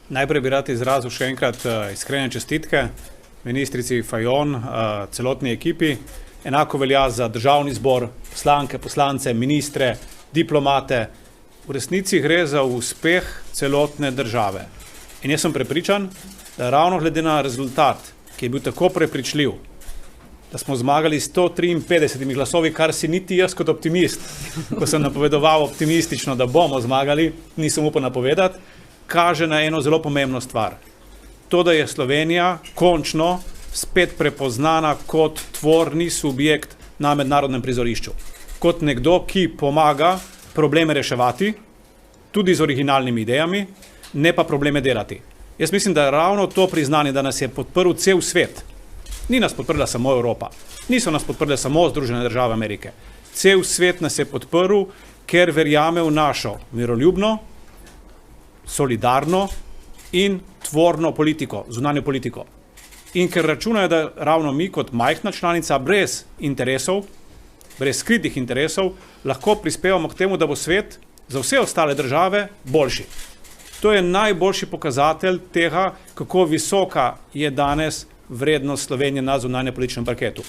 Najprej bi rad izrazil še enkrat iskrene čestitke ministrici Fajon, celotni ekipi. Enako velja za državni zbor, poslanke, poslance, ministre, diplomate. V resnici gre za uspeh celotne države. In jaz sem prepričan, da ravno glede na rezultat, ki je bil tako prepričljiv, da smo zmagali 153 glasovi, kar si niti jaz kot optimist, ko sem napovedoval optimistično, da bomo zmagali, nisem upal napovedati, kaže na eno zelo pomembno stvar. To, da je Slovenija končno spet prepoznana kot tvorni subjekt na mednarodnem prizorišču. Kot nekdo, ki pomaga probleme reševati, tudi z originalnimi idejami, ne pa probleme delati. Jaz mislim, da je ravno to priznanje, da nas je podprl cel svet. Ni nas podprla samo Evropa, niso nas podprle samo Združene države Amerike. Cel svet nas je podprl, ker verjame v našo miroljubno, solidarno in tvorno politiko, zunanjo politiko. In ker računajo, da ravno mi kot majhna članica brez interesov, brez skritih interesov, lahko prispevamo k temu, da bo svet za vse ostale države boljši. To je najboljši pokazatelj tega, kako visoka je danes vrednost Slovenije na zunanjepolitičnem parketu.